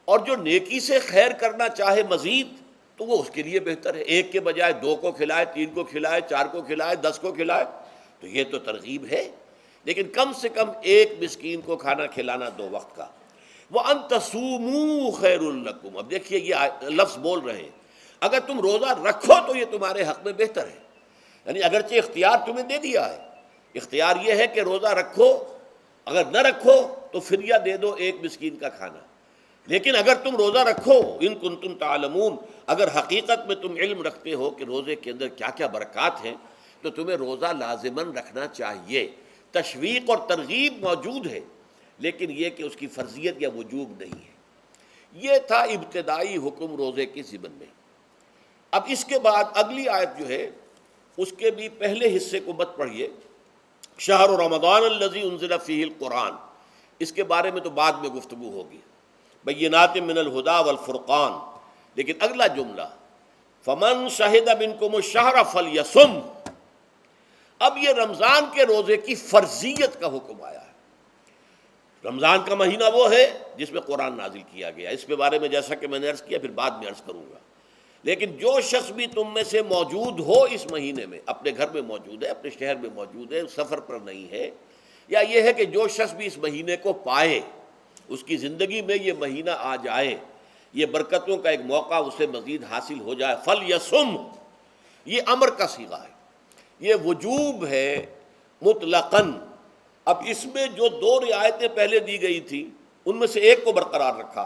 اور جو نیکی سے خیر کرنا چاہے مزید تو وہ اس کے لیے بہتر ہے، ایک کے بجائے 2 کو کھلائے، 3 کو کھلائے، 4 کو کھلائے، 10 کو کھلائے، تو یہ تو ترغیب ہے۔ لیکن کم سے کم ایک مسکین کو کھانا کھلانا 2 وقت کا۔ وَأَن تَصُومُوا خَيْرٌ لَكُمْ، اب دیکھیے یہ لفظ بول رہے ہیں، اگر تم روزہ رکھو تو یہ تمہارے حق میں بہتر ہے، یعنی اگرچہ اختیار تمہیں دے دیا ہے، اختیار یہ ہے کہ روزہ رکھو، اگر نہ رکھو تو فدیہ دے دو ایک مسکین کا کھانا، لیکن اگر تم روزہ رکھو، ان کنتم تعلمون، اگر حقیقت میں تم علم رکھتے ہو کہ روزے کے اندر کیا کیا برکات ہیں، تو تمہیں روزہ لازماً رکھنا چاہیے۔ تشویق اور ترغیب موجود ہے، لیکن یہ کہ اس کی فرضیت یا وجوب نہیں ہے۔ یہ تھا ابتدائی حکم روزے کے ضمن میں۔ اب اس کے بعد اگلی آیت جو ہے اس کے بھی پہلے حصے کو مت پڑھیے، شہر رمضان الذی انزل فیہ القرآن، اس کے بارے میں تو بعد میں گفتگو ہوگی، بینات من الہدی والفرقان، لیکن اگلا جملہ فمن شہد منکم الشہر فلیصم، اب یہ رمضان کے روزے کی فرضیت کا حکم آیا ہے۔ رمضان کا مہینہ وہ ہے جس میں قرآن نازل کیا گیا، اس کے بارے میں جیسا کہ میں نے عرض کیا پھر بعد میں عرض کروں گا، لیکن جو شخص بھی تم میں سے موجود ہو اس مہینے میں، اپنے گھر میں موجود ہے، اپنے شہر میں موجود ہے، سفر پر نہیں ہے، یا یہ ہے کہ جو شخص بھی اس مہینے کو پائے، اس کی زندگی میں یہ مہینہ آ جائے، یہ برکتوں کا ایک موقع اسے مزید حاصل ہو جائے، فلیصم، یہ امر کا صیغہ ہے، یہ وجوب ہے مطلقاً۔ اب اس میں جو 2 رعایتیں پہلے دی گئی تھی ان میں سے ایک کو برقرار رکھا،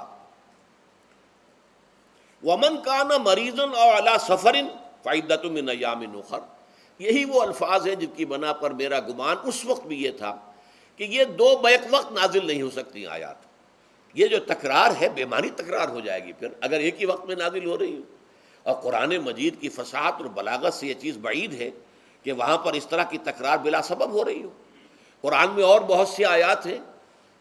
وَمَنْ كَانَ مَرِيضًا أَوْ عَلَىٰ سَفَرٍ فَعِدَّةٌ مِّنْ أَيَّامٍ أُخَرَ، یہی وہ الفاظ ہیں جن کی بنا پر میرا گمان اس وقت بھی یہ تھا کہ یہ 2 بیک وقت نازل نہیں ہو سکتی آیات، یہ جو تکرار ہے بے معنی تکرار ہو جائے گی پھر اگر ایک ہی وقت میں نازل ہو رہی ہو، اور قرآن مجید کی فصاحت اور بلاغت سے یہ چیز بعید ہے کہ وہاں پر اس طرح کی تکرار بلا سبب ہو رہی ہو۔ قرآن میں اور بہت سی آیات ہیں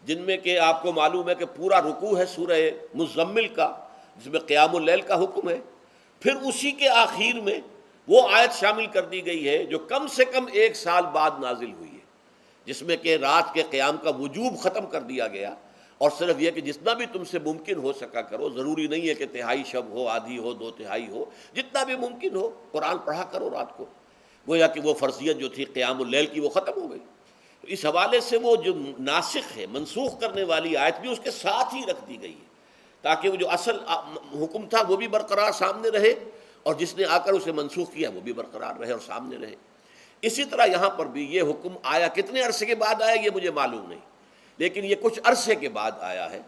جن میں کہ آپ کو معلوم ہے کہ پورا رکوع ہے سورہ مزمل کا، جس میں قیام اللیل کا حکم ہے، پھر اسی کے آخر میں وہ آیت شامل کر دی گئی ہے جو کم سے کم 1 سال بعد نازل ہوئی ہے، جس میں کہ رات کے قیام کا وجوب ختم کر دیا گیا، اور صرف یہ کہ جتنا بھی تم سے ممکن ہو سکا کرو، ضروری نہیں ہے کہ تہائی شب ہو، آدھی ہو، 2/3 ہو، جتنا بھی ممکن ہو قرآن پڑھا کرو رات کو، گویا کہ وہ فرضیت جو تھی قیام اللیل کی وہ ختم ہو گئی۔ تو اس حوالے سے وہ جو ناسخ ہے، منسوخ کرنے والی آیت بھی اس کے ساتھ ہی رکھ دی گئی ہے، تاکہ وہ جو اصل حکم تھا وہ بھی برقرار سامنے رہے، اور جس نے آ کر اسے منسوخ کیا وہ بھی برقرار رہے اور سامنے رہے۔ اسی طرح یہاں پر بھی یہ حکم آیا، کتنے عرصے کے بعد آیا یہ مجھے معلوم نہیں، لیکن یہ کچھ عرصے کے بعد آیا ہے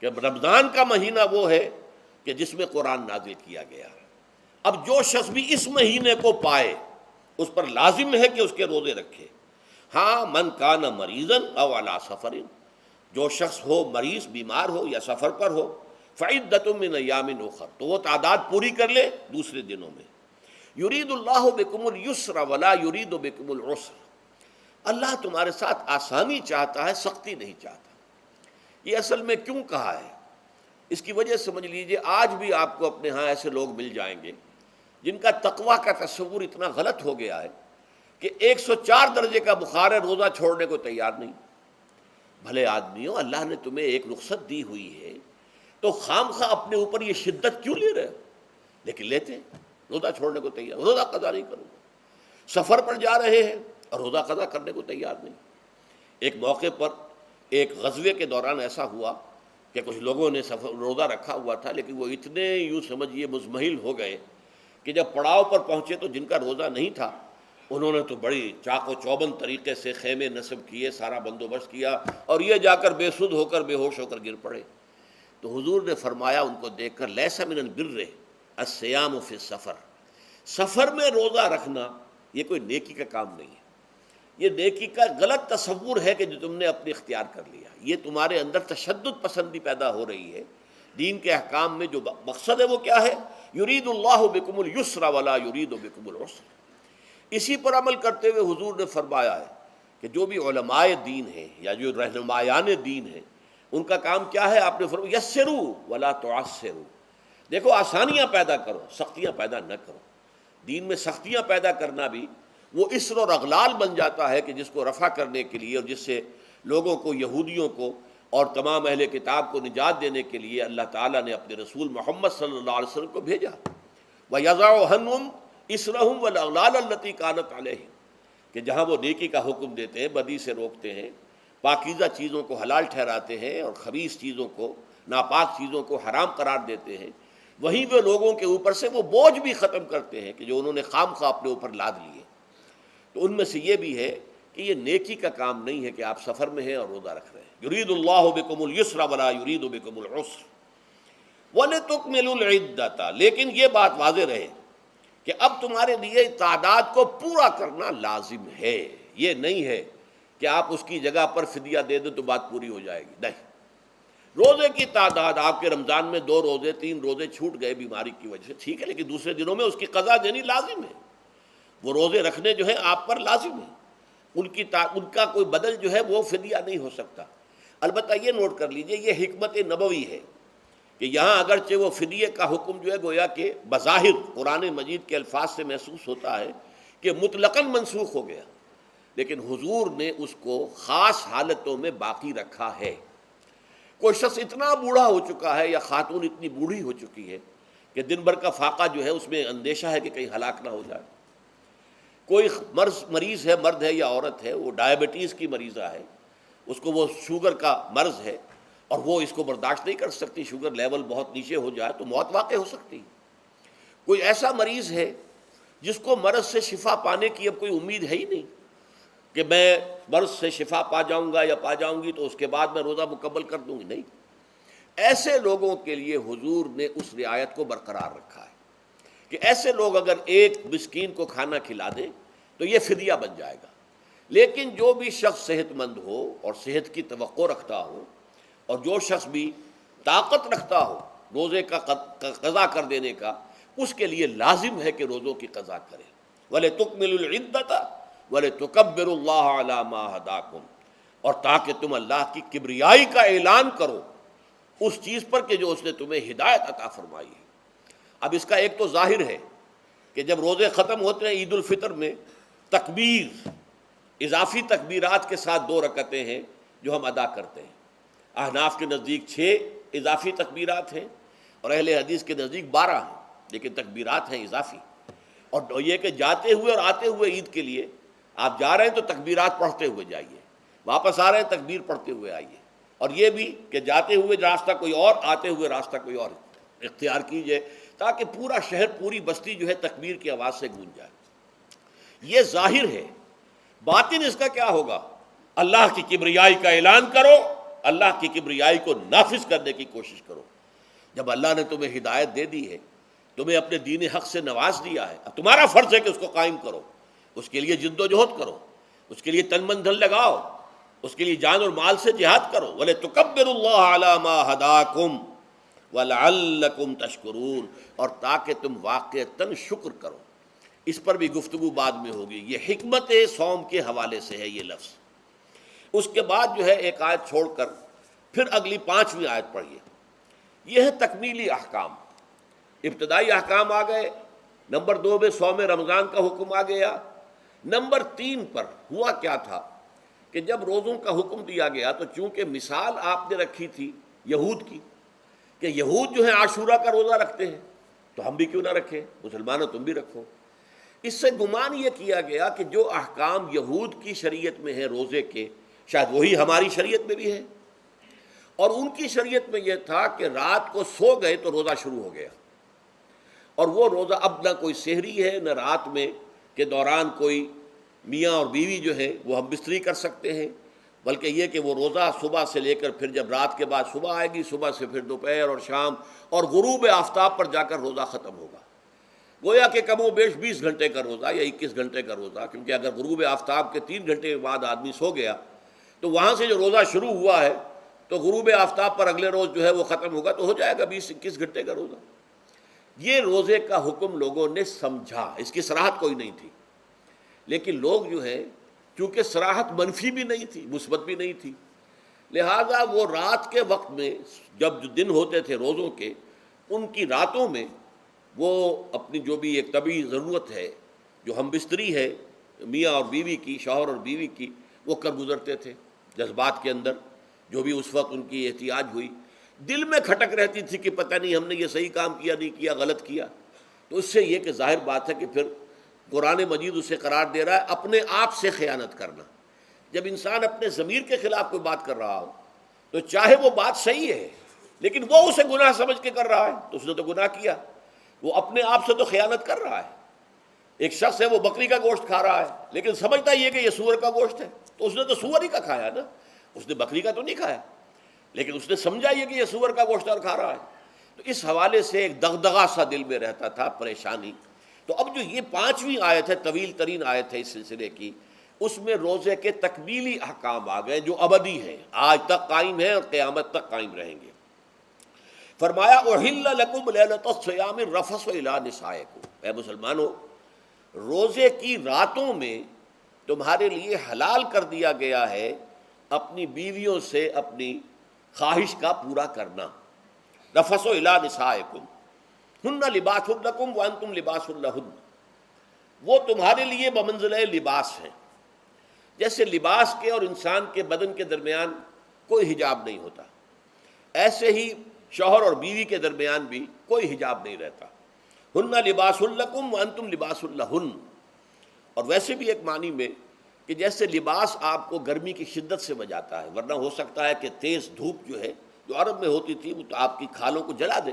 کہ رمضان کا مہینہ وہ ہے کہ جس میں قرآن نازل کیا گیا ہے۔ اب جو شخص بھی اس مہینے کو پائے اس پر لازم ہے کہ اس کے روزے رکھے۔ ہاں، من کان مریضاً او علی سفر، جو شخص ہو مریض، بیمار ہو یا سفر پر ہو، فعدۃ من ایام اخر، تو وہ تعداد پوری کر لے دوسرے دنوں میں۔ یرید اللہ بکم الیسر ولا یرید بکم العسر، اللہ تمہارے ساتھ آسانی چاہتا ہے، سختی نہیں چاہتا۔ یہ اصل میں کیوں کہا ہے اس کی وجہ سمجھ لیجئے، آج بھی آپ کو اپنے ہاں ایسے لوگ مل جائیں گے جن کا تقویٰ کا تصور اتنا غلط ہو گیا ہے کہ 104 درجے کا بخار ہے، روزہ چھوڑنے کو تیار نہیں۔ بھلے آدمیوں، اللہ نے تمہیں ایک رخصت دی ہوئی ہے تو خام خواہ اپنے اوپر یہ شدت کیوں لے رہے ہو؟ لیکن لیتے ہیں، روزہ چھوڑنے کو تیار، روزہ قضا نہیں کروں گا، سفر پر جا رہے ہیں اور روزہ قضا کرنے کو تیار نہیں۔ ایک موقع پر ایک غزوے کے دوران ایسا ہوا کہ کچھ لوگوں نے روزہ رکھا ہوا تھا، لیکن وہ اتنے یوں سمجھیے مزمحل ہو گئے کہ جب پڑاؤ پر پہنچے تو جن کا روزہ نہیں تھا انہوں نے تو بڑی چاق و چوبند طریقے سے خیمے نصب کیے، سارا بندوبست کیا، اور یہ جا کر بے سدھ ہو کر بے ہوش ہو کر گر پڑے۔ تو حضور نے فرمایا ان کو دیکھ کر، لیس من البر الصیام فی السفر، سفر میں روزہ رکھنا یہ کوئی نیکی کا کام نہیں ہے، یہ نیکی کا غلط تصور ہے کہ جو تم نے اپنے اختیار کر لیا، یہ تمہارے اندر تشدد پسندی پیدا ہو رہی ہے۔ دین کے احکام میں جو مقصد ہے وہ کیا ہے؟ یرید اللہ بکم الیسر ولا یرید بکم العسر۔ اسی پر عمل کرتے ہوئے حضور نے فرمایا ہے کہ جو بھی علماء دین ہیں یا جو رہنمایان دین ہیں ان کا کام کیا ہے؟ آپ نے فرمایا یسروا ولا تعسروا، دیکھو آسانیاں پیدا کرو، سختیاں پیدا نہ کرو۔ دین میں سختیاں پیدا کرنا بھی وہ اسر اور اغلال بن جاتا ہے کہ جس کو رفع کرنے کے لیے اور جس سے لوگوں کو، یہودیوں کو اور تمام اہل کتاب کو نجات دینے کے لیے اللہ تعالیٰ نے اپنے رسول محمد صلی اللہ علیہ وسلم کو بھیجا۔ وَيَضَعُ عَنْهُمْ إِصْرَهُمْ وَالْأَغْلَالَ الَّتِي كَانَتْ عَلَيْهِمْ، کہ جہاں وہ نیکی کا حکم دیتے ہیں، بدی سے روکتے ہیں، پاکیزہ چیزوں کو حلال ٹھہراتے ہیں اور خبیث چیزوں کو، ناپاک چیزوں کو حرام قرار دیتے ہیں، وہیں وہ لوگوں کے اوپر سے وہ بوجھ بھی ختم کرتے ہیں کہ جو انہوں نے خام خواہ اپنے اوپر لاد لیے۔ تو ان میں سے یہ بھی ہے کہ یہ نیکی کا کام نہیں ہے کہ آپ سفر میں ہیں اور روزہ رکھ رہے ہیں۔ یرید اللہ بکم اليسر ولا یرید بکم العسر وَلِتُكْمِلُوا الْعِدَّةَ، لیکن یہ بات واضح رہے کہ اب تمہارے لیے تعداد کو پورا کرنا لازم ہے، یہ نہیں ہے کہ آپ اس کی جگہ پر فدیہ دے دیں تو بات پوری ہو جائے گی، نہیں۔ روزے کی تعداد آپ کے رمضان میں 2 روزے 3 روزے چھوٹ گئے بیماری کی وجہ سے، ٹھیک ہے، لیکن دوسرے دنوں میں اس کی قضا دینی لازم ہے۔ وہ روزے رکھنے جو ہیں آپ پر لازم ہے، ان کا کوئی بدل جو ہے وہ فدیہ نہیں ہو سکتا۔ البتہ یہ نوٹ کر لیجئے، یہ حکمت نبوی ہے کہ یہاں اگرچہ وہ فدیے کا حکم جو ہے گویا کہ بظاہر قرآن مجید کے الفاظ سے محسوس ہوتا ہے کہ مطلقاً منسوخ ہو گیا، لیکن حضور نے اس کو خاص حالتوں میں باقی رکھا ہے۔ کوئی شخص اتنا بوڑھا ہو چکا ہے یا خاتون اتنی بوڑھی ہو چکی ہے کہ دن بھر کا فاقہ جو ہے اس میں اندیشہ ہے کہ کہیں ہلاک نہ ہو جائے، کوئی مریض ہے، مرد ہے یا عورت ہے، وہ ڈائبٹیز کی مریضہ ہے، اس کو وہ شوگر کا مرض ہے اور وہ اس کو برداشت نہیں کر سکتی، شوگر لیول بہت نیچے ہو جائے تو موت واقع ہو سکتی ہے۔ کوئی ایسا مریض ہے جس کو مرض سے شفا پانے کی اب کوئی امید ہے ہی نہیں کہ میں مرض سے شفا پا جاؤں گا یا پا جاؤں گی تو اس کے بعد میں روزہ مکمل کر دوں گی، نہیں۔ ایسے لوگوں کے لیے حضور نے اس رعایت کو برقرار رکھا ہے کہ ایسے لوگ اگر ایک مسکین کو کھانا کھلا دیں تو یہ فدیہ بن جائے گا، لیکن جو بھی شخص صحت مند ہو اور صحت کی توقع رکھتا ہو اور جو شخص بھی طاقت رکھتا ہو روزے کا قضا کر دینے کا، اس کے لیے لازم ہے کہ روزوں کی قضا کرے۔ وَلِتُكْمِلُوا الْعِدَّةَ وَلِتُكَبِّرُوا اللَّهَ عَلَىٰ مَا هَدَاكُمْ، اور تاکہ تم اللہ کی کبریائی کا اعلان کرو اس چیز پر کہ جو اس نے تمہیں ہدایت عطا فرمائی ہے۔ اب اس کا ایک تو ظاہر ہے کہ جب روزے ختم ہوتے ہیں عید الفطر میں، تکبیر اضافی تکبیرات کے ساتھ 2 رکعتیں ہیں جو ہم ادا کرتے ہیں۔ احناف کے نزدیک 6 اضافی تکبیرات ہیں اور اہل حدیث کے نزدیک 12 ہیں، لیکن تکبیرات ہیں اضافی۔ اور یہ کہ جاتے ہوئے اور آتے ہوئے عید کے لیے آپ جا رہے ہیں تو تکبیرات پڑھتے ہوئے جائیے، واپس آ رہے ہیں تکبیر پڑھتے ہوئے آئیے، اور یہ بھی کہ جاتے ہوئے راستہ کوئی اور، آتے ہوئے راستہ کوئی اور اختیار کیجئے تاکہ پورا شہر، پوری بستی جو ہے تکبیر کی آواز سے گونج جائے۔ یہ ظاہر ہے۔ باطن اس کا کیا ہوگا؟ اللہ کی کبریائی کا اعلان کرو، اللہ کی کبریائی کو نافذ کرنے کی کوشش کرو۔ جب اللہ نے تمہیں ہدایت دے دی ہے، تمہیں اپنے دین حق سے نواز دیا ہے، اب تمہارا فرض ہے کہ اس کو قائم کرو، اس کے لیے جد و جہد کرو، اس کے لیے تن من دھن لگاؤ، اس کے لیے جان اور مال سے جہاد کرو۔ وَلِتُكَبِّرُوا اللَّهَ عَلَىٰ مَا هَدَاكُمْ وَلَعَلَّكُمْ تَشْكُرُونَ، اور تاکہ تم واقعتاً شکر کرو۔ اس پر بھی گفتگو بعد میں ہوگی۔ یہ حکمت صوم کے حوالے سے ہے یہ لفظ۔ اس کے بعد جو ہے ایک آیت چھوڑ کر پھر اگلی 5ویں آیت پڑھیے۔ یہ ہے تکمیلی احکام۔ ابتدائی احکام آ گئے، نمبر 2 میں صوم رمضان کا حکم آ گیا۔ نمبر 3 پر ہوا کیا تھا کہ جب روزوں کا حکم دیا گیا تو چونکہ مثال آپ نے رکھی تھی یہود کی کہ یہود جو ہے عاشورہ کا روزہ رکھتے ہیں تو ہم بھی کیوں نہ رکھیں، مسلمانوں تم بھی رکھو۔ اس سے گمان یہ کیا گیا کہ جو احکام یہود کی شریعت میں ہیں روزے کے، شاید وہی ہماری شریعت میں بھی ہے، اور ان کی شریعت میں یہ تھا کہ رات کو سو گئے تو روزہ شروع ہو گیا، اور وہ روزہ اب نہ کوئی سحری ہے نہ رات میں کے دوران کوئی میاں اور بیوی جو ہے وہ ہم بستری کر سکتے ہیں، بلکہ یہ کہ وہ روزہ صبح سے لے کر پھر جب رات کے بعد صبح آئے گی، صبح سے پھر دوپہر اور شام اور غروب آفتاب پر جا کر روزہ ختم ہوگا۔ گویا کہ کم و بیش 20 گھنٹے کا روزہ یا 21 گھنٹے کا روزہ، کیونکہ اگر غروب آفتاب کے 3 گھنٹے کے بعد آدمی سو گیا تو وہاں سے جو روزہ شروع ہوا ہے تو غروب آفتاب پر اگلے روز جو ہے وہ ختم ہوگا، تو ہو جائے گا 20-21 گھنٹے کا روزہ۔ یہ روزے کا حکم لوگوں نے سمجھا، اس کی صراحت کوئی نہیں تھی، لیکن لوگ جو ہے چونکہ صراحت منفی بھی نہیں تھی مثبت بھی نہیں تھی، لہذا وہ رات کے وقت میں جب دن ہوتے تھے روزوں کے، ان کی راتوں میں وہ اپنی جو بھی ایک طبعی ضرورت ہے جو ہم بستری ہے میاں اور بیوی کی، شوہر اور بیوی کی، وہ کر گزرتے تھے جذبات کے اندر، جو بھی اس وقت ان کی احتیاج ہوئی، دل میں کھٹک رہتی تھی کہ پتہ نہیں ہم نے یہ صحیح کام کیا نہیں کیا، غلط کیا. تو اس سے یہ کہ ظاہر بات ہے کہ پھر قرآن مجید اسے قرار دے رہا ہے اپنے آپ سے خیانت کرنا. جب انسان اپنے ضمیر کے خلاف کوئی بات کر رہا ہو تو چاہے وہ بات صحیح ہے لیکن وہ اسے گناہ سمجھ کے کر رہا ہے تو اس نے تو گناہ کیا. وہ اپنے آپ سے تو خیانت کر رہا ہے. ایک شخص ہے وہ بکری کا گوشت کھا رہا ہے لیکن سمجھتا یہ کہ یہ سور کا گوشت ہے، تو اس نے تو سور ہی کا کھایا نا، اس نے بکری کا تو نہیں کھایا، لیکن اس نے سمجھا یہ کہ یہ سور کا گوشت اور کھا رہا ہے. تو اس حوالے سے ایک دغدغہ سا دل میں رہتا تھا، پریشانی. تو اب جو یہ 5ویں آیت ہے، طویل ترین آیت ہے اس سلسلے کی، اس میں روزے کے تکمیلی احکام آ گئے جو ابدی ہیں، آج تک قائم ہیں اور قیامت تک قائم رہیں گے. فرمایا احل لکم لیلۃ الصیام الرفث الی نسائکم، اے مسلمانوں روزے کی راتوں میں تمہارے لیے حلال کر دیا گیا ہے اپنی بیویوں سے اپنی خواہش کا پورا کرنا. رفث الی نسائکم ہن لباس لکم وانتم لباس لہن، وہ تمہارے لیے بمنزلہ لباس ہیں. جیسے لباس کے اور انسان کے بدن کے درمیان کوئی حجاب نہیں ہوتا، ایسے ہی شوہر اور بیوی کے درمیان بھی کوئی حجاب نہیں رہتا. ہن لباس لکم وانتم لباس لہن. اور ویسے بھی ایک معنی میں کہ جیسے لباس آپ کو گرمی کی شدت سے بچاتا ہے، ورنہ ہو سکتا ہے کہ تیز دھوپ جو ہے جو عرب میں ہوتی تھی وہ تو آپ کی کھالوں کو جلا دے،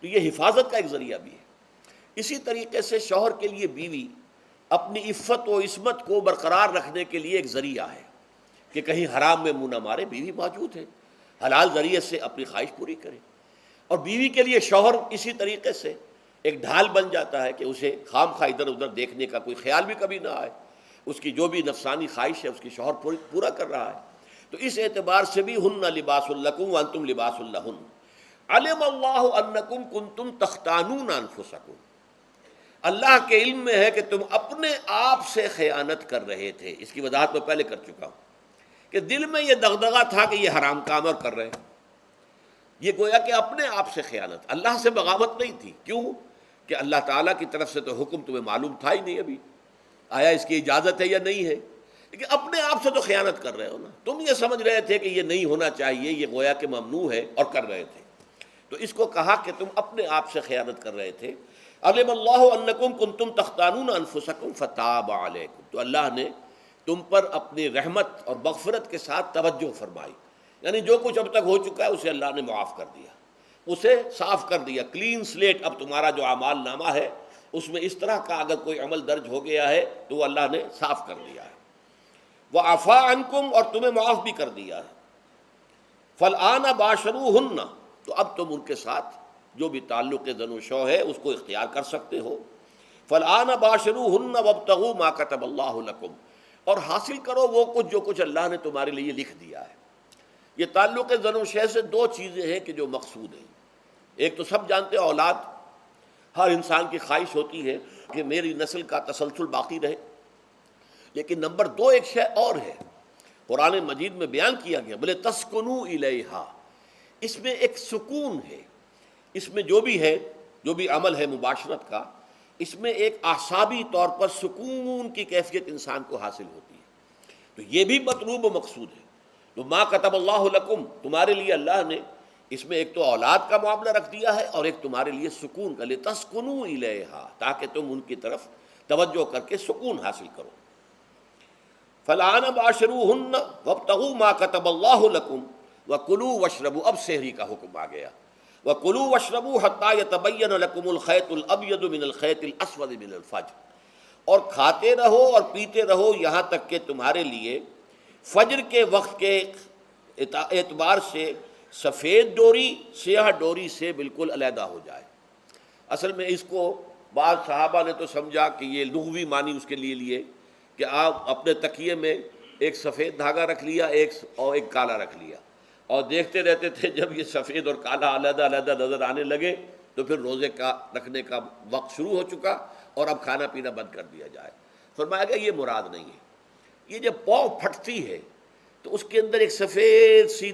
تو یہ حفاظت کا ایک ذریعہ بھی ہے. اسی طریقے سے شوہر کے لیے بیوی اپنی عفت و عصمت کو برقرار رکھنے کے لیے ایک ذریعہ ہے کہ کہیں حرام میں منہ نہ مارے. بیوی موجود ہے، حلال ذریعے سے اپنی خواہش پوری کرے. اور بیوی کے لیے شوہر اسی طریقے سے ایک ڈھال بن جاتا ہے کہ اسے خام خواہ ادھر ادھر دیکھنے کا کوئی خیال بھی کبھی نہ آئے، اس کی جو بھی نفسانی خواہش ہے اس کی شوہر پورا کر رہا ہے. تو اس اعتبار سے بھی ہن لباس لکم وانتم لباس لہن. علم اللہ انکم کنتم تختانون انفسکم، اللہ کے علم میں ہے کہ تم اپنے آپ سے خیانت کر رہے تھے. اس کی وضاحت میں پہلے کر چکا ہوں کہ دل میں یہ دغدغہ تھا کہ یہ حرام کام اور کر رہے ہیں. یہ گویا کہ اپنے آپ سے خیانت، اللہ سے بغاوت نہیں تھی. کیوں کہ اللہ تعالیٰ کی طرف سے تو حکم تمہیں معلوم تھا ہی نہیں ابھی، آیا اس کی اجازت ہے یا نہیں ہے، لیکن اپنے آپ سے تو خیانت کر رہے ہو نا. تم یہ سمجھ رہے تھے کہ یہ نہیں ہونا چاہیے، یہ گویا کہ ممنوع ہے اور کر رہے تھے. تو اس کو کہا کہ تم اپنے آپ سے خیانت کر رہے تھے. علم اللہ انکم کنتم تختانون انفسکم فتاب علیکم، تو اللہ نے تم پر اپنی رحمت اور مغفرت کے ساتھ توجہ فرمائی. یعنی جو کچھ اب تک ہو چکا ہے اسے اللہ نے معاف کر دیا، اسے صاف کر دیا، کلین سلیٹ. اب تمہارا جو اعمال نامہ ہے اس میں اس طرح کا اگر کوئی عمل درج ہو گیا ہے تو وہ اللہ نے صاف کر دیا ہے. وعفا عنکم، اور تمہیں معاف بھی کر دیا ہے. فالآن باشروہن، تو اب تم ان کے ساتھ جو بھی تعلق زن و شو ہے اس کو اختیار کر سکتے ہو. فالآن باشروہن وابتغوا ما کتب اللہ لکم، اور حاصل کرو وہ کچھ جو کچھ اللہ نے تمہارے لیے لکھ دیا ہے. یہ تعلق زن و شے سے دو چیزیں ہیں کہ جو مقصود ہیں. ایک تو سب جانتے ہیں اولاد، ہر انسان کی خواہش ہوتی ہے کہ میری نسل کا تسلسل باقی رہے. لیکن نمبر دو ایک شے اور ہے، قرآن مجید میں بیان کیا گیا، بولے تسکنو الیہا، اس میں ایک سکون ہے. اس میں جو بھی ہے، جو بھی عمل ہے مباشرت کا، اس میں ایک اعصابی طور پر سکون کی کیفیت انسان کو حاصل ہوتی ہے. تو یہ بھی مطلوب و مقصود ہے. تو ما کتب اللہ لکم، تمہارے لیے اللہ نے اس میں ایک تو اولاد کا معاملہ رکھ دیا ہے اور ایک تمہارے لیے سکون کا، لتسکنو الیہا، تاکہ تم ان کی طرف توجہ کر کے سکون حاصل کرو. فالآن باشروہن وابتغوا ما کتب اللہ لکم وکلوا واشربوا، اب سحری کا حکم آ گیا. وکلوا واشربوا حتی یتبین لکم الخیط الابیض من الخیط الاسود من الفجر، اور کھاتے رہو اور پیتے رہو یہاں تک کہ تمہارے لیے فجر کے وقت کے اعتبار سے سفید ڈوری سیاہ ڈوری سے بالکل علیحدہ ہو جائے. اصل میں اس کو بعض صحابہ نے تو سمجھا کہ یہ لغوی معنی اس کے لیے کہ آپ اپنے تکیے میں ایک سفید دھاگا رکھ لیا ایک کالا رکھ لیا، اور دیکھتے رہتے تھے. جب یہ سفید اور کالا علیحدہ علیحدہ نظر آنے لگے تو پھر روزے کا رکھنے کا وقت شروع ہو چکا اور اب کھانا پینا بند کر دیا جائے. فرمایا گیا یہ مراد نہیں ہے. یہ جب پاؤں پھٹتی ہے تو اس کے اندر ایک سفید سی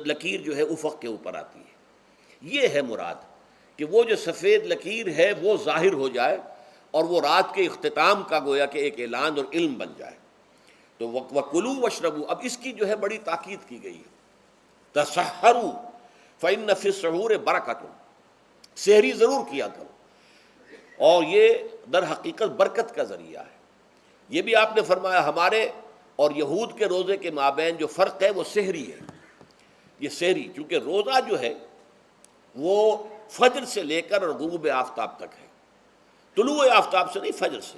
لکیر جو ہے افق کے اوپر آتی ہے، یہ ہے مراد، کہ وہ جو سفید لکیر ہے وہ ظاہر ہو جائے اور وہ رات کے اختتام کا گویا کہ ایک اعلان اور علم بن جائے. تو وَكُلُوا وَاشْرَبُوا، اب اس کی جو ہے بڑی تاکید کی گئی ہے تسحروا فإن فی السحور برکۃ، سحری ضرور کیا کرو، اور یہ در حقیقت برکت کا ذریعہ ہے۔ یہ بھی آپ نے فرمایا ہمارے اور یہود کے روزے کے مابین جو فرق ہے وہ سحری ہے۔ یہ سحری چونکہ روزہ جو ہے وہ فجر سے لے کر اور غروب آفتاب تک ہے، طلوع آفتاب سے نہیں، فجر سے،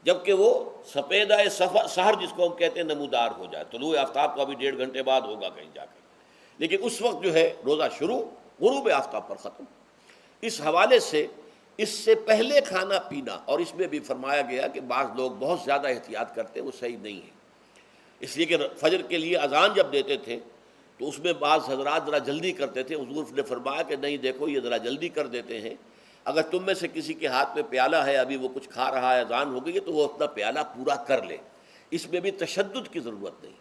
جبکہ وہ سپیدہ سحر جس کو ہم کہتے ہیں نمودار ہو جائے۔ طلوع آفتاب تو ابھی 1.5 گھنٹے بعد ہوگا کہیں جا کے، لیکن اس وقت جو ہے روزہ شروع، غروب آفتاب پر ختم۔ اس حوالے سے اس سے پہلے کھانا پینا، اور اس میں بھی فرمایا گیا کہ بعض لوگ بہت زیادہ احتیاط کرتے ہیں، وہ صحیح نہیں ہے، اس لیے کہ فجر کے لیے اذان جب دیتے تھے تو اس میں بعض حضرات ذرا جلدی کرتے تھے۔ حضور نے فرمایا کہ نہیں دیکھو یہ ذرا جلدی کر دیتے ہیں، اگر تم میں سے کسی کے ہاتھ میں پیالہ ہے، ابھی وہ کچھ کھا رہا ہے، اذان ہو گئی ہے، تو وہ اپنا پیالہ پورا کر لے۔ اس میں بھی تشدد کی ضرورت نہیں،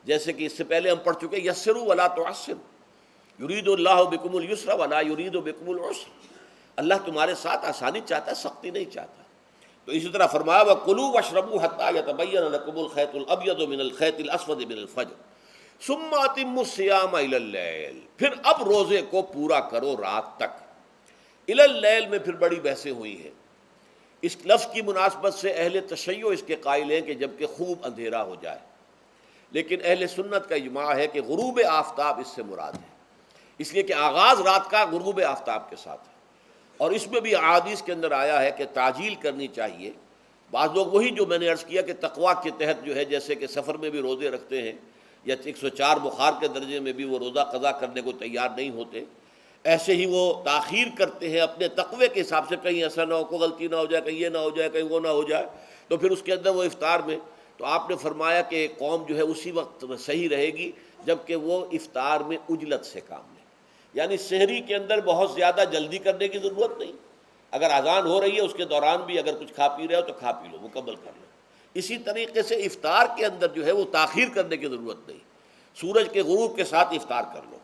جیسے کہ اس سے پہلے ہم پڑھ چکے یسروا ولا تعسروا یرید اللہ بکم الیسر ولا یرید بکم العسر، اللہ تمہارے ساتھ آسانی چاہتا ہے، سختی نہیں چاہتا۔ تو اسی طرح فرمایا وَكُلُوا وَاشْرَبُوا حَتَّى يَتَبَيَّنَ لَكُمُ الْخَيْطُ الْأَبْيَضُ مِنَ الْخَيْطِ الْأَسْوَدِ مِنَ الْفَجْرِ ثُمَّ أَتِمُّوا الصِّيَامَ إِلَى اللَّيْلِ، پھر اب روزے کو پورا کرو رات تک۔ إِلَى اللَّيْلِ میں پھر بڑی بحثیں ہوئی ہیں۔ اس لفظ کی مناسبت سے اہل تشیع اس کے قائل ہیں کہ جب کہ خوب اندھیرا ہو جائے، لیکن اہل سنت کا اجماع ہے کہ غروب آفتاب اس سے مراد ہے، اس لیے کہ آغاز رات کا غروب آفتاب کے ساتھ ہے۔ اور اس میں بھی احادیث کے اندر آیا ہے کہ تعجیل کرنی چاہیے۔ بعض لوگ وہی جو میں نے عرض کیا کہ تقویٰ کے تحت جو ہے، جیسے کہ سفر میں بھی روزے رکھتے ہیں، یا 104 بخار کے درجے میں بھی وہ روزہ قضا کرنے کو تیار نہیں ہوتے، ایسے ہی وہ تاخیر کرتے ہیں اپنے تقوی کے حساب سے، کہیں ایسا نہ ہو، کوئی غلطی نہ ہو جائے، کہیں یہ نہ ہو جائے، کہیں وہ نہ ہو جائے، تو پھر اس کے اندر وہ افطار میں، تو آپ نے فرمایا کہ قوم جو ہے اسی وقت صحیح رہے گی جبکہ وہ افطار میں عجلت سے کام لے، یعنی سحری کے اندر بہت زیادہ جلدی کرنے کی ضرورت نہیں، اگر اذان ہو رہی ہے اس کے دوران بھی اگر کچھ کھا پی رہے ہو تو کھا پی لو، مکمل کر لو۔ اسی طریقے سے افطار کے اندر جو ہے وہ تاخیر کرنے کی ضرورت نہیں، سورج کے غروب کے ساتھ افطار کر لو۔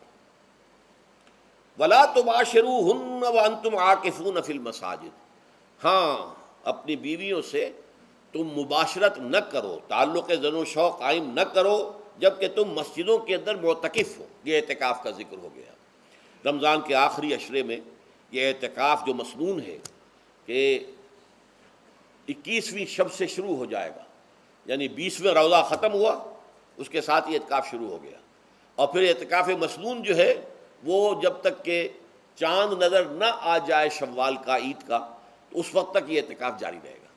وَلَا تُبَاشِرُوهُنَّ وَأَنْتُمْ عَاكِفُونَ فِي الْمَسَاجِدِ، ہاں اپنی بیویوں سے تم مباشرت نہ کرو، تعلق زن و شوق قائم نہ کرو جبکہ تم مسجدوں کے اندر معتکف ہو۔ یہ اعتکاف کا ذکر ہو گیا۔ رمضان کے آخری عشرے میں یہ اعتکاف جو مسنون ہے کہ 21ویں شب سے شروع ہو جائے گا، یعنی 20واں روزہ ختم ہوا اس کے ساتھ یہ اعتکاف شروع ہو گیا، اور پھر اعتکاف مسنون جو ہے وہ جب تک کہ چاند نظر نہ آ جائے شوال کا، عید کا، تو اس وقت تک یہ اعتکاف جاری رہے گا۔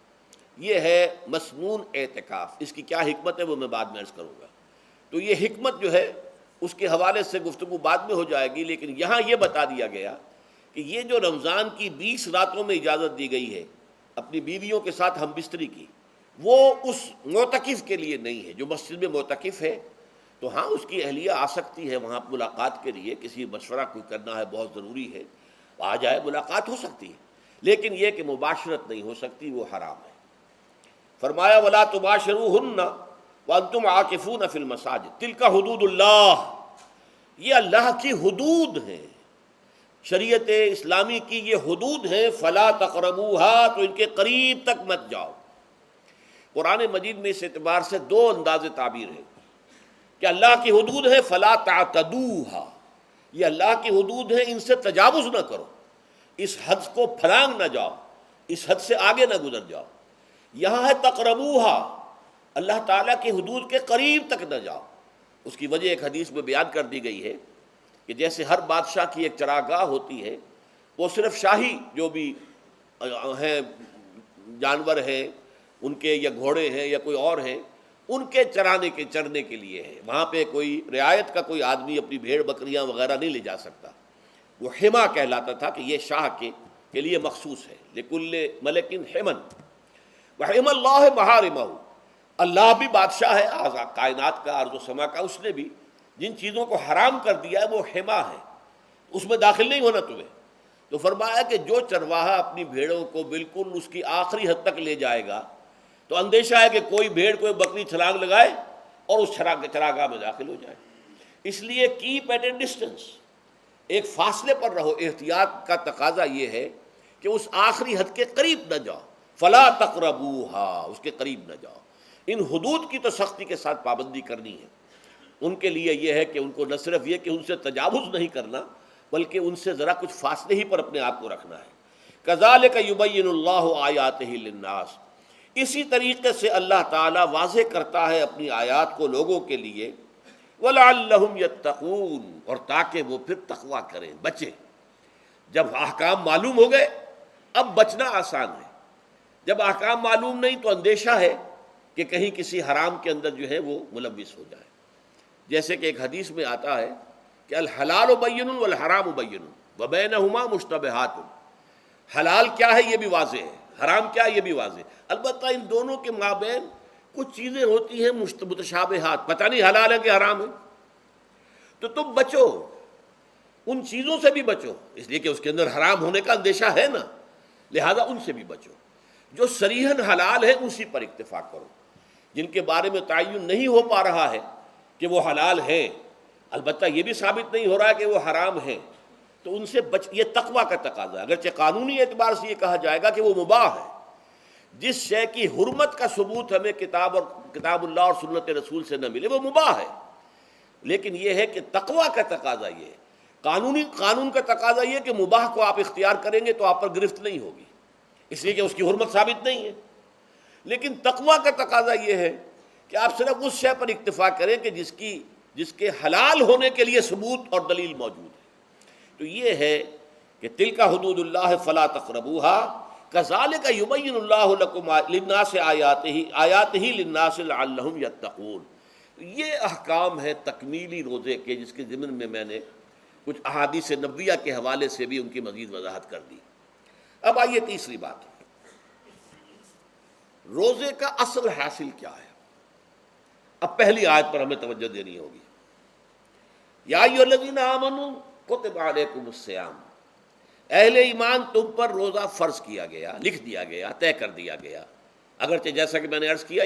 یہ ہے مسنون اعتکاف۔ اس کی کیا حکمت ہے وہ میں بعد میں عرض کروں گا۔ تو یہ حکمت جو ہے اس کے حوالے سے گفتگو بعد میں ہو جائے گی، لیکن یہاں یہ بتا دیا گیا کہ یہ جو رمضان کی 20 راتوں میں اجازت دی گئی ہے اپنی بیویوں کے ساتھ ہم بستری کی، وہ اس معتکف کے لیے نہیں ہے جو مسجد میں معتکف ہے۔ تو ہاں اس کی اہلیہ آ سکتی ہے وہاں ملاقات کے لیے، کسی مشورہ کوئی کرنا ہے بہت ضروری ہے، آ جائے، ملاقات ہو سکتی ہے، لیکن یہ کہ مباشرت نہیں ہو سکتی، وہ حرام ہے۔ فرمایا وَلَا تُبَاشِرُوهُنَّ وَأَنْتُمْ عَاكِفُونَ فِي الْمَسَاجِدِ تِلْكَ حُدُودُ اللَّهِ، یہ اللہ کی حدود ہیں، شریعت اسلامی کی یہ حدود ہیں۔ فَلَا تَقْرَبُوهَا، تو ان کے قریب تک مت جاؤ۔ قرآن مجید میں اس اعتبار سے دو انداز تعبیر ہے کہ اللہ کی حدود ہے فَلَا تَعْتَدُوهَا، یہ اللہ کی حدود ہیں، ان سے تجاوز نہ کرو، اس حد کو پھلانگ نہ جاؤ، اس حد سے آگے نہ گزر جاؤ۔ یہاں ہے تقربوها، اللہ تعالیٰ کی حدود کے قریب تک نہ جاؤ۔ اس کی وجہ ایک حدیث میں بیان کر دی گئی ہے کہ جیسے ہر بادشاہ کی ایک چراگاہ ہوتی ہے، وہ صرف شاہی جو بھی ہیں جانور ہیں ان کے، یا گھوڑے ہیں یا کوئی اور ہیں، ان کے چرنے کے لیے ہے، وہاں پہ کوئی رعایت کا کوئی آدمی اپنی بھیڑ بکریاں وغیرہ نہیں لے جا سکتا۔ وہ حما کہلاتا تھا کہ یہ شاہ کے لیے مخصوص ہے، لکل ملک حمن وحم اللہ محارمہ، اللہ بھی بادشاہ ہے کائنات کا، ارض و سما کا، اس نے بھی جن چیزوں کو حرام کر دیا ہے وہ حما ہے، اس میں داخل نہیں ہونا تمہیں۔ تو فرمایا کہ جو چرواہا اپنی بھیڑوں کو بالکل اس کی آخری حد تک لے جائے گا تو اندیشہ ہے کہ کوئی بھیڑ کوئی بکری چھلانگ لگائے اور اس چراگاہ میں داخل ہو جائے۔ اس لیے کیپ ایٹ اے ڈسٹینس، ایک فاصلے پر رہو۔ احتیاط کا تقاضا یہ ہے کہ اس آخری حد کے قریب نہ جاؤ، فلا تقربوها، اس کے قریب نہ جاؤ۔ ان حدود کی تو سختی کے ساتھ پابندی کرنی ہے۔ ان کے لیے یہ ہے کہ ان کو نہ صرف یہ کہ ان سے تجاوز نہیں کرنا بلکہ ان سے ذرا کچھ فاصلے ہی پر اپنے آپ کو رکھنا ہے۔ کذالک یبین اللہ آیاتہ للناس، اسی طریقے سے اللہ تعالیٰ واضح کرتا ہے اپنی آیات کو لوگوں کے لیے، وَلَعَلَّهُمْ يَتَّقُونَ، اور تاکہ وہ پھر تقویٰ کریں، بچیں۔ جب احکام معلوم ہو گئے اب بچنا آسان ہے، جب احکام معلوم نہیں تو اندیشہ ہے کہ کہیں کسی حرام کے اندر جو ہے وہ ملوث ہو جائے۔ جیسے کہ ایک حدیث میں آتا ہے کہ الحلال بین والحرام بین وبینہما مشتبہات، حلال کیا ہے یہ بھی واضح ہے، حرام کیا ہے یہ بھی واضح ہے، البتہ ان دونوں کے مابین کچھ چیزیں ہوتی ہیں متشابہات، پتہ نہیں حلال ہے کہ حرام ہے، تو تم بچو، ان چیزوں سے بھی بچو، اس لیے کہ اس کے اندر حرام ہونے کا اندیشہ ہے نا، لہذا ان سے بھی بچو۔ جو صریحاً حلال ہے اسی پر اتفاق کرو، جن کے بارے میں تعین نہیں ہو پا رہا ہے کہ وہ حلال ہیں، البتہ یہ بھی ثابت نہیں ہو رہا ہے کہ وہ حرام ہیں، تو ان سے یہ تقویٰ کا تقاضا ہے۔ اگرچہ قانونی اعتبار سے یہ کہا جائے گا کہ وہ مباح ہے، جس شے کی حرمت کا ثبوت ہمیں کتاب اللہ اور سنت رسول سے نہ ملے وہ مباح ہے، لیکن یہ ہے کہ تقویٰ کا تقاضا یہ ہے، قانون کا تقاضا یہ کہ مباح کو آپ اختیار کریں گے تو آپ پر گرفت نہیں ہوگی، اس لیے کہ اس کی حرمت ثابت نہیں ہے، لیکن تقویٰ کا تقاضا یہ ہے کہ آپ صرف اس شے پر اکتفا کریں کہ جس کے حلال ہونے کے لیے ثبوت اور دلیل موجود ہے۔ تو یہ ہے کہ تلک حدود اللہ فلا تقربوها کذالک یبین اللہ لکم للناس آیاتہ للناس لعلہم یتقون۔ یہ احکام ہے تکمیلی روزے کے، جس کے ضمن میں میں نے کچھ احادیث نبویہ کے حوالے سے بھی ان کی مزید وضاحت کر دی۔ اب آئیے تیسری بات، روزے کا اصل حاصل کیا ہے؟ اب پہلی آیت پر ہمیں توجہ دینی ہوگی، یا ایھا الذین آمنوا کتب علیکم الصیام، اہل ایمان تم پر روزہ فرض کیا گیا، لکھ دیا گیا، طے کر دیا گیا، اگرچہ جیسا کہ میں نے عرض کیا